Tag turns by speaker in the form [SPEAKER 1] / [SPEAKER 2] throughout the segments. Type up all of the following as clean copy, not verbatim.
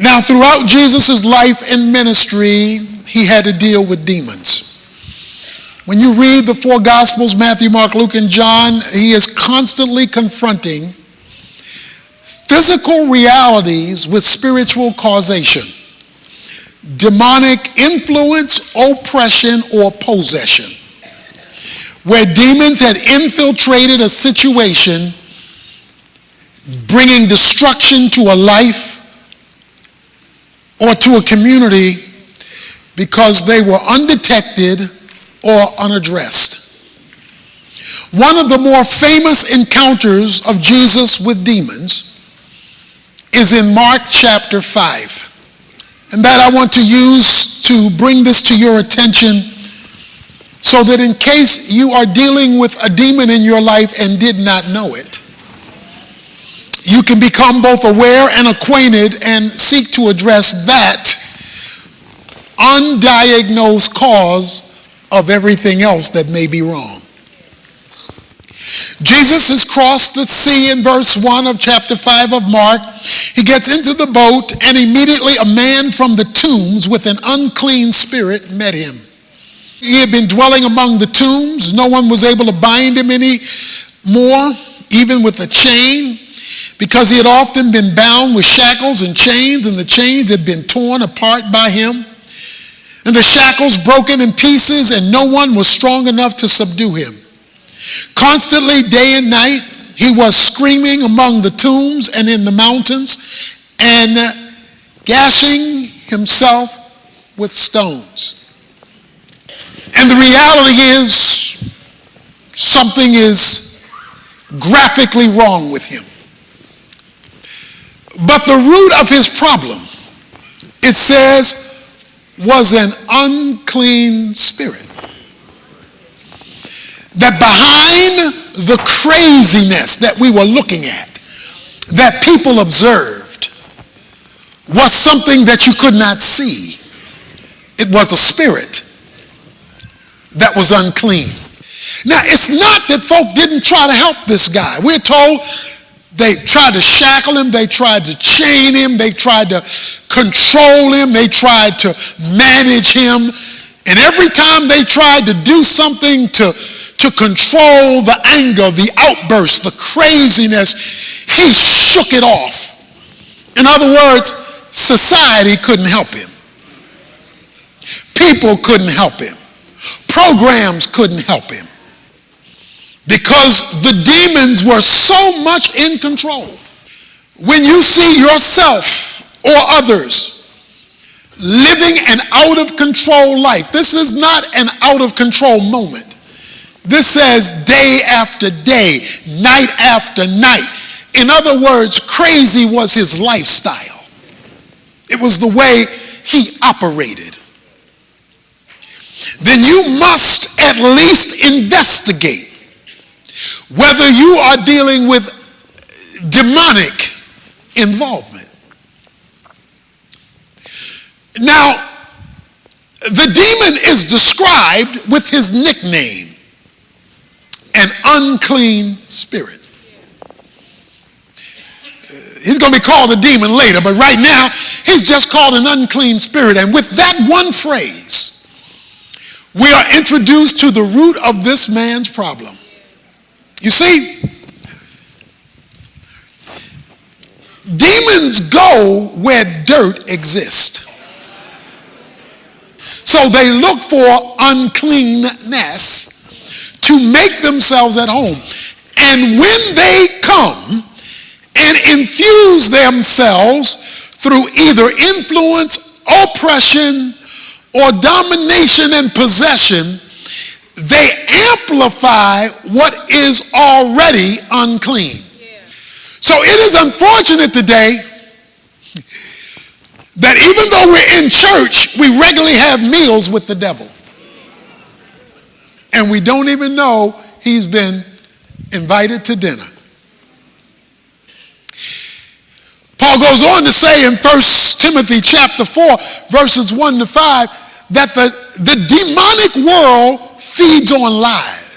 [SPEAKER 1] Now, throughout Jesus' life and ministry, he had to deal with demons. When you read the four Gospels, Matthew, Mark, Luke, and John, he is constantly confronting physical realities with spiritual causation, demonic influence, oppression, or possession, where demons had infiltrated a situation, bringing destruction to a life or to a community because they were undetected or unaddressed. One of the more famous encounters of Jesus with demons is in Mark chapter 5. And that I want to use to bring this to your attention so that in case you are dealing with a demon in your life and did not know it, you can become both aware and acquainted and seek to address that undiagnosed cause of everything else that may be wrong. Jesus has crossed the sea in verse 1 of chapter 5 of Mark. He gets into the boat, and immediately a man from the tombs with an unclean spirit met him. He had been dwelling among the tombs. No one was able to bind him any more, even with a chain, because he had often been bound with shackles and chains, and the chains had been torn apart by him, and the shackles broken in pieces, and no one was strong enough to subdue him. Constantly, day and night, he was screaming among the tombs and in the mountains and gashing himself with stones. And the reality is, something is graphically wrong with him. But the root of his problem, it says, was an unclean spirit. That behind the craziness that we were looking at, that people observed, was something that you could not see. It was a spirit that was unclean. Now, it's not that folk didn't try to help this guy. We're told they tried to shackle him, they tried to chain him, they tried to control him, they tried to manage him. And every time they tried to do something to control the anger, the outburst, the craziness, he shook it off. In other words, society couldn't help him. People couldn't help him. Programs couldn't help him. Because the demons were so much in control. When you see yourself or others living an out-of-control life, this is not an out-of-control moment. This says day after day, night after night. In other words, crazy was his lifestyle. It was the way he operated. Then you must at least investigate whether you are dealing with demonic involvement. Now, the demon is described with his nickname, an unclean spirit. He's going to be called a demon later, but right now, he's just called an unclean spirit. And with that one phrase, we are introduced to the root of this man's problem. You see, demons go where dirt exists. So they look for uncleanness to make themselves at home. And when they come and infuse themselves through either influence, oppression, or domination and possession, they amplify what is already unclean. Yeah. So it is unfortunate today that even though we're in church, we regularly have meals with the devil. And we don't even know he's been invited to dinner. Paul goes on to say in 1 Timothy chapter 4, verses 1 to 5, that the demonic world feeds on lies.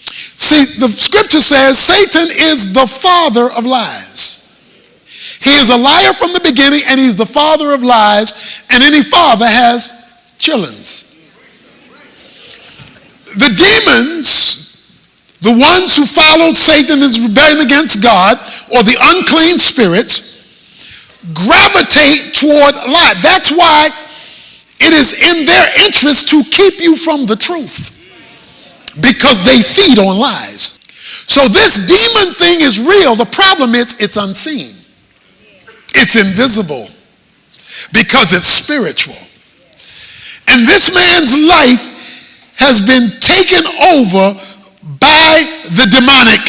[SPEAKER 1] See, the scripture says Satan is the father of lies. He is a liar from the beginning, and he's the father of lies, and any father has childrens. The demons, the ones who followed Satan in his rebellion against God, or the unclean spirits, gravitate toward lie. That's why it is in their interest to keep you from the truth, because they feed on lies. So this demon thing is real. The problem is it's unseen. It's invisible because it's spiritual. And this man's life has been taken over by the demonic.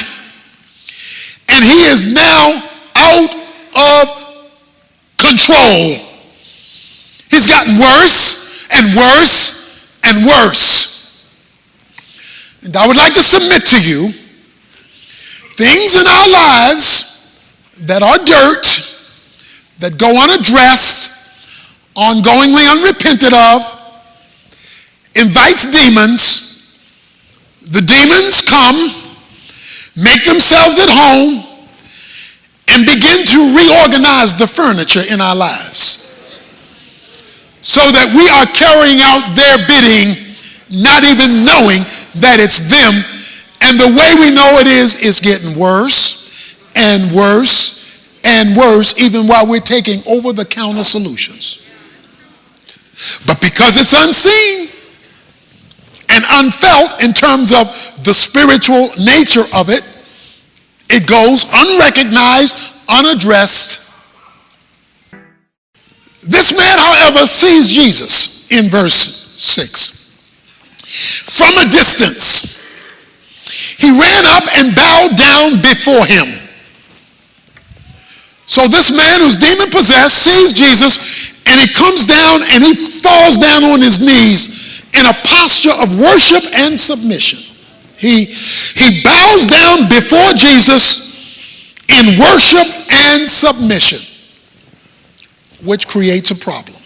[SPEAKER 1] And he is now out of control. He's gotten worse and worse and worse. And I would like to submit to you things in our lives that are dirt, that go unaddressed, ongoingly unrepented of, invites demons. The demons come, make themselves at home, and begin to reorganize the furniture in our lives so that we are carrying out their bidding, not even knowing that it's them. And the way we know it is, it's getting worse and worse and worse, even while we're taking over-the-counter solutions. But because it's unseen and unfelt in terms of the spiritual nature of it, it goes unrecognized, unaddressed. This man, however, sees Jesus in verse 6. From a distance, he ran up and bowed down before him. So this man who's demon-possessed sees Jesus, and he comes down and he falls down on his knees in a posture of worship and submission. He bows down before Jesus in worship and submission, which creates a problem.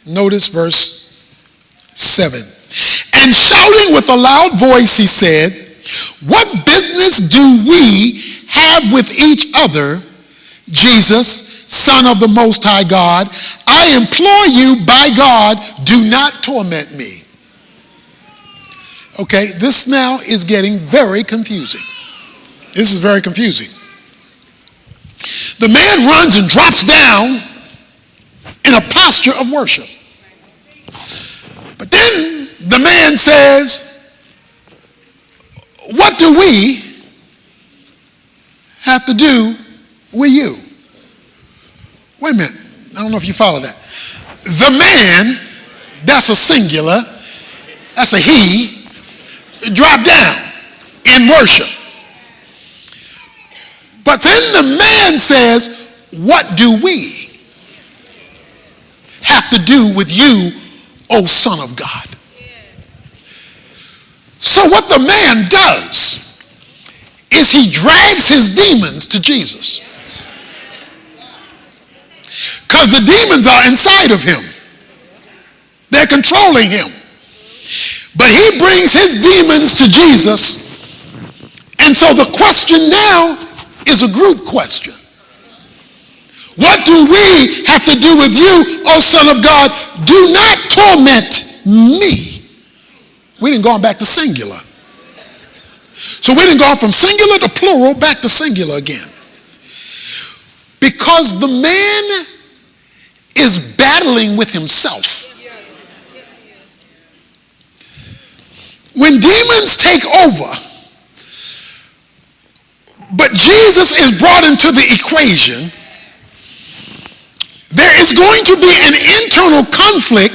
[SPEAKER 1] Notice verse 7. And shouting with a loud voice, he said, "What business do we have with each other, Jesus, Son of the Most High God? I implore you by God, do not torment me." Okay, this now is getting very confusing. This is very confusing. The man runs and drops down in a posture of worship. But then the man says, "What do we have to do with you?" Wait a minute. I don't know if you follow that. The man, that's a singular, that's a he, dropped down in worship. But then the man says, "What do we have to do with you, O Son of God?" So what the man does is he drags his demons to Jesus. Because the demons are inside of him. They're controlling him. But he brings his demons to Jesus. And so the question now is a group question. What do we have to do with you, O Son of God? Do not torment me. We didn't go back to singular. So we didn't go from singular to plural back to singular again. Because the man is battling with himself. When demons take over, but Jesus is brought into the equation, there is going to be an internal conflict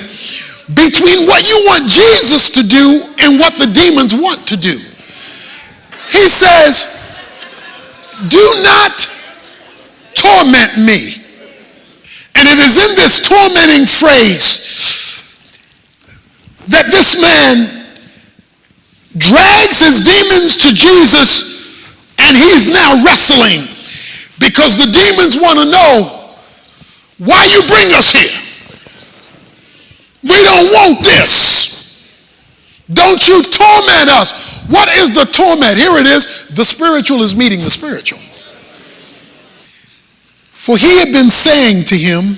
[SPEAKER 1] between what you want Jesus to do and what the demons want to do. He says, "Do not torment me." And it is in this tormenting phrase that this man drags his demons to Jesus, and he's now wrestling because the demons want to know, why you bring us here? We don't want this. Don't you torment us. What is the torment? Here it is. The spiritual is meeting the spiritual. For he had been saying to him,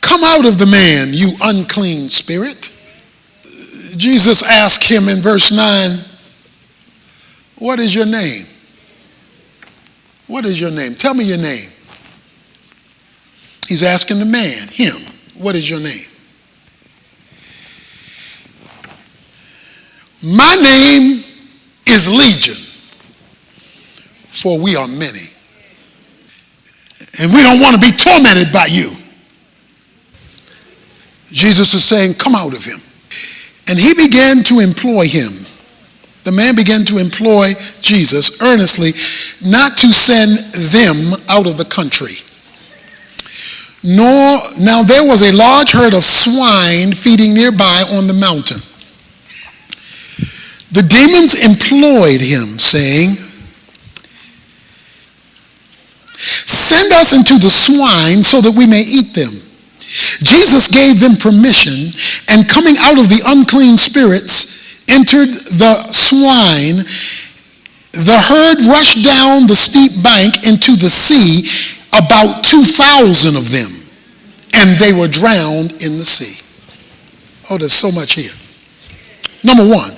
[SPEAKER 1] "Come out of the man, you unclean spirit." Jesus asked him in verse 9, "What is your name?" What is your name? Tell me your name. He's asking the man, him, what is your name? My name is Legion, for we are many. And we don't want to be tormented by you. Jesus is saying, come out of him. And he began to employ him. The man began to employ Jesus earnestly, not to send them out of the country. Now there was a large herd of swine feeding nearby on the mountain. The demons employed him, saying, "Send us into the swine so that we may eat them." Jesus gave them permission, and coming out of the unclean spirits, entered the swine. The herd rushed down the steep bank into the sea, about 2,000 of them, and they were drowned in the sea. Oh, there's so much here. Number one,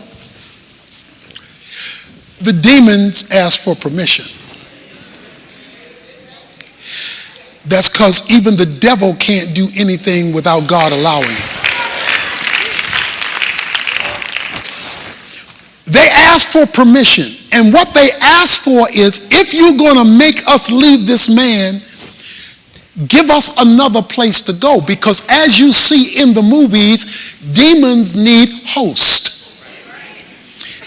[SPEAKER 1] the demons asked for permission. That's because even the devil can't do anything without God allowing it. They asked for permission. And what they asked for is, if you're going to make us leave this man, give us another place to go. Because as you see in the movies, demons need hosts.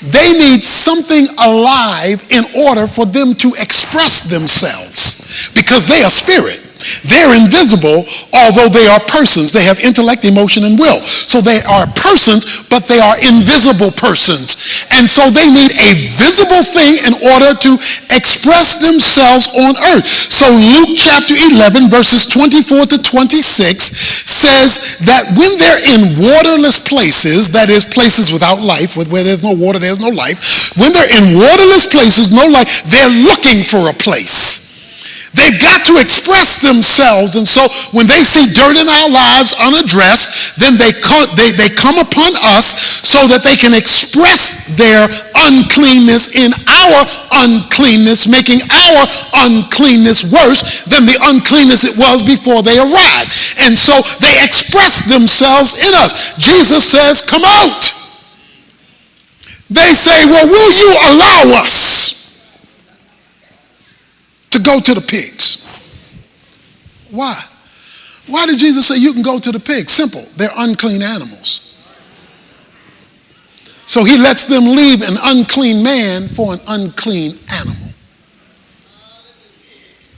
[SPEAKER 1] They need something alive in order for them to express themselves, because they are spirit. They're invisible, although they are persons. They have intellect, emotion, and will. So they are persons, but they are invisible persons. And so they need a visible thing in order to express themselves on earth. So Luke chapter 11, verses 24 to 26 says that when they're in waterless places, that is places without life, where there's no water, there's no life. When they're in waterless places, no life, they're looking for a place. They've got to express themselves, and so when they see dirt in our lives unaddressed, then they come upon us so that they can express their uncleanness in our uncleanness, making our uncleanness worse than the uncleanness it was before they arrived. And so they express themselves in us. Jesus says, "Come out." They say, "Well, will you allow us to go to the pigs?" Why? Why did Jesus say you can go to the pigs? Simple. They're unclean animals. So he lets them leave an unclean man for an unclean animal,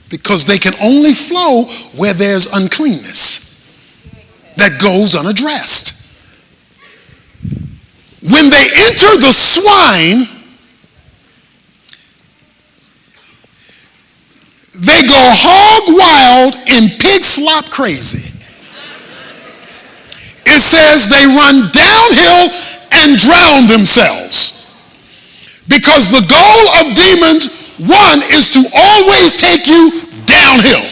[SPEAKER 1] because they can only flow where there's uncleanness that goes unaddressed. When they enter the swine, they go hog wild and pig slop crazy. It says they run downhill and drown themselves. Because the goal of demons, one, is to always take you downhill.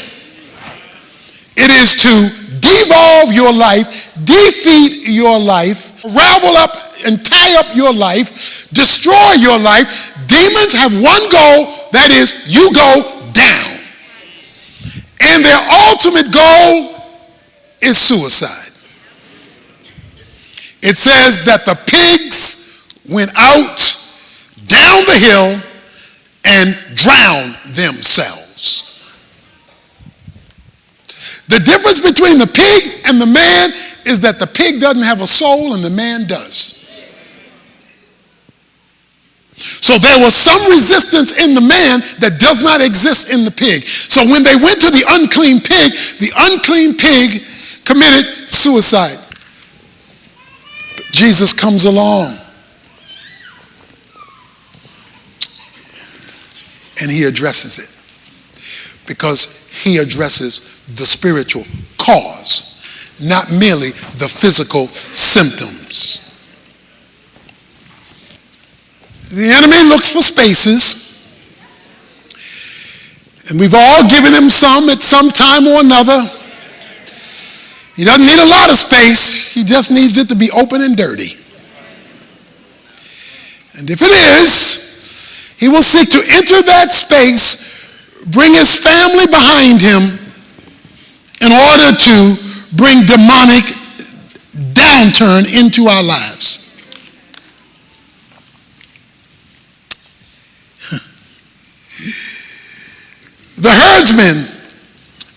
[SPEAKER 1] It is to devolve your life, defeat your life, ravel up and tie up your life, destroy your life. Demons have one goal, that is, you go down. And their ultimate goal is suicide. It says that the pigs went out down the hill and drowned themselves. The difference between the pig and the man is that the pig doesn't have a soul and the man does. So there was some resistance in the man that does not exist in the pig. So when they went to the unclean pig committed suicide. But Jesus comes along and he addresses it, because he addresses the spiritual cause, not merely the physical symptoms. The enemy looks for spaces, And we've all given him some at some time or another. He doesn't need a lot of space. He just needs it to be open and dirty. And if it is, he will seek to enter that space, bring his family behind him in order to bring demonic downturn into our lives. The herdsmen,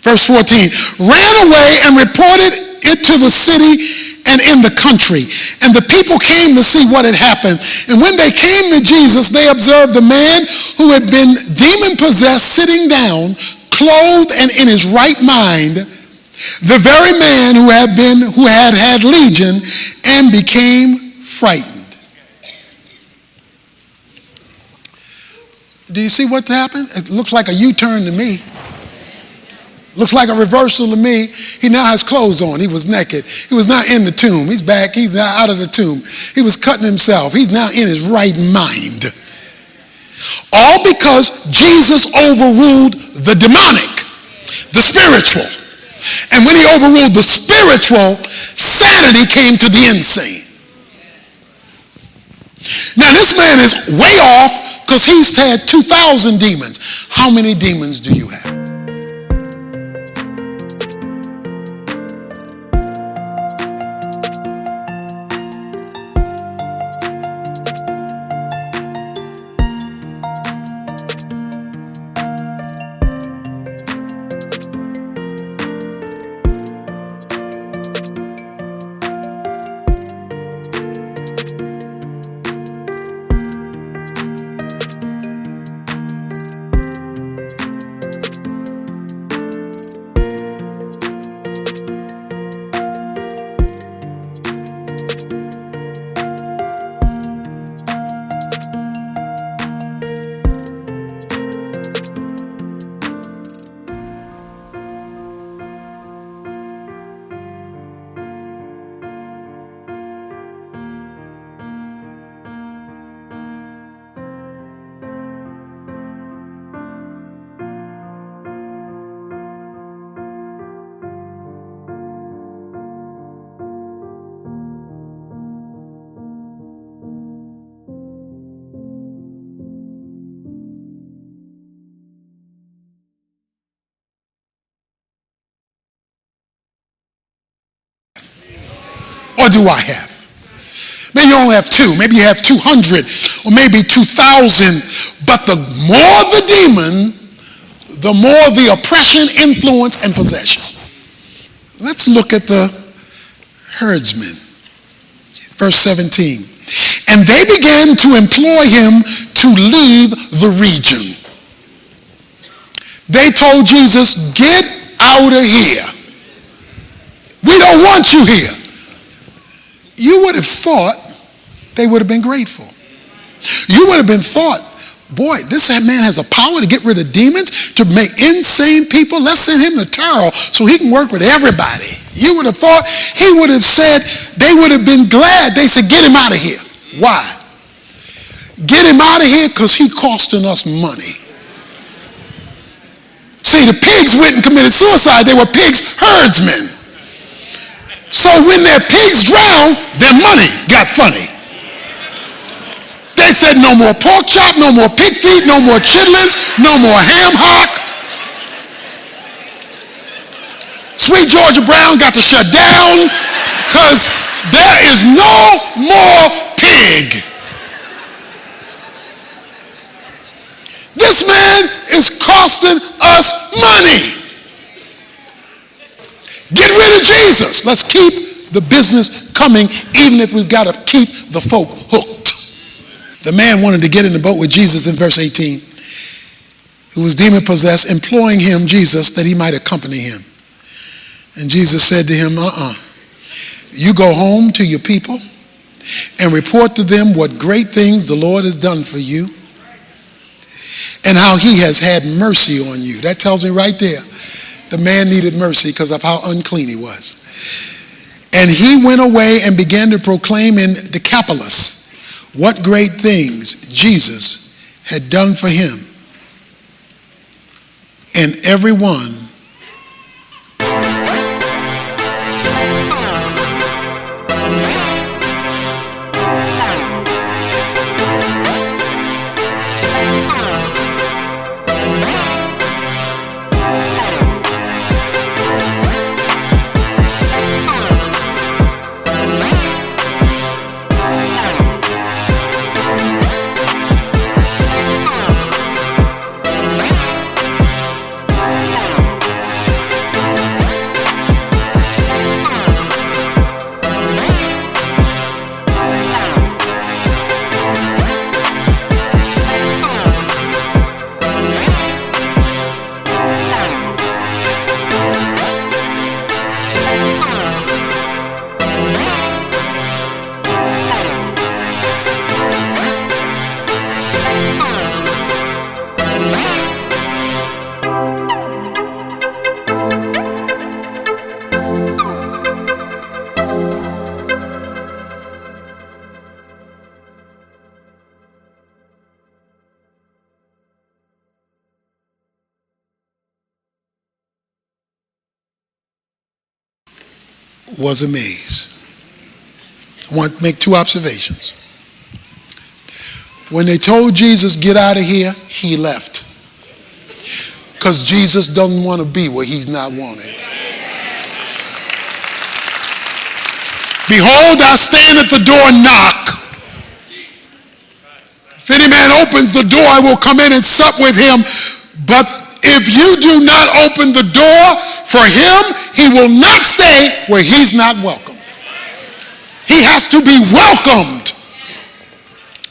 [SPEAKER 1] verse 14, ran away and reported it to the city and in the country. And the people came to see what had happened. And when they came to Jesus, they observed the man who had been demon-possessed sitting down, clothed and in his right mind, the very man who had legion, and became frightened. Do you see what happened? It looks like a U-turn to me. Looks like a reversal to me. He now has clothes on. He was naked. He was not in the tomb. He's back. He's now out of the tomb. He was cutting himself. He's now in his right mind. All because Jesus overruled the demonic, the spiritual. And when he overruled the spiritual, sanity came to the insane. Now this man is way off because he's had 2,000 demons. How many demons do you have? Or do I have? Maybe you only have 2. Maybe you have 200 or maybe 2,000. But the more the demon, the more the oppression, influence, and possession. Let's look at the herdsmen. Verse 17. And they began to employ him to leave the region. They told Jesus, get out of here. We don't want you here. You would have thought they would have been grateful. You would have been thought, boy, this man has a power to get rid of demons, to make insane people. Let's send him to Taro so he can work with everybody. You would have thought he would have said, they would have been glad. They said, get him out of here. Why? Get him out of here because he's costing us money. See, the pigs went and committed suicide. They were pigs herdsmen. So when their pigs drowned, their money got funny. They said no more pork chop, no more pig feet, no more chitlins, no more ham hock. Sweet Georgia Brown got to shut down because there is no more pig. This man is costing us money. Get rid of Jesus. Let's keep the business coming, even if we've got to keep the folk hooked. The man wanted to get in the boat with Jesus in verse 18, who was demon-possessed, imploring him, Jesus, that he might accompany him. And Jesus said to him, you go home to your people and report to them what great things the Lord has done for you and how he has had mercy on you. That tells me right there. The man needed mercy because of how unclean he was. And he went away and began to proclaim in Decapolis what great things Jesus had done for him. and everyone was amazed. I want to make two observations. When they told Jesus, get out of here, he left. Because Jesus doesn't want to be where he's not wanted. Behold, I stand at the door and knock. If any man opens the door, I will come in and sup with him. But if you do not open the door for him, he will not stay where he's not welcome. He has to be welcomed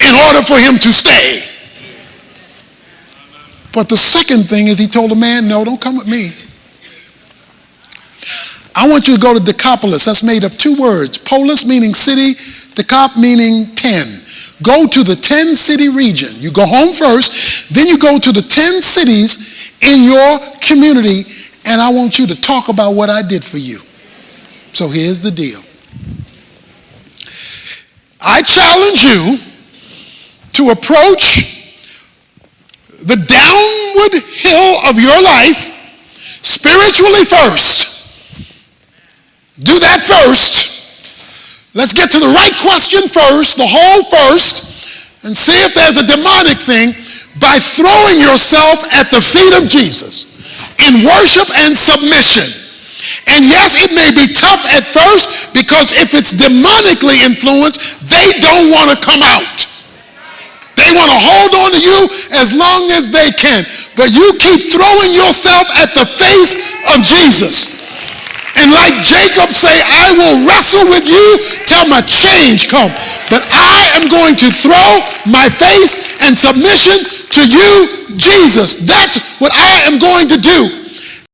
[SPEAKER 1] in order for him to stay. But the second thing is he told the man, no, don't come with me. I want you to go to Decapolis. That's made of two words. Polis meaning city, Decap meaning 10. Go to the 10-city region. You go home first, then you go to the 10 cities in your community, and I want you to talk about what I did for you. So here's the deal. I challenge you to approach the downward hill of your life spiritually first. Do that first. Let's get to the right question first, the whole first, and see if there's a demonic thing by throwing yourself at the feet of Jesus in worship and submission. And yes, it may be tough at first because if it's demonically influenced, they don't want to come out. They want to hold on to you as long as they can. But you keep throwing yourself at the face of Jesus. And like Jacob say, I will wrestle with you till my change comes. But I am going to throw my face and submission to you, Jesus. That's what I am going to do.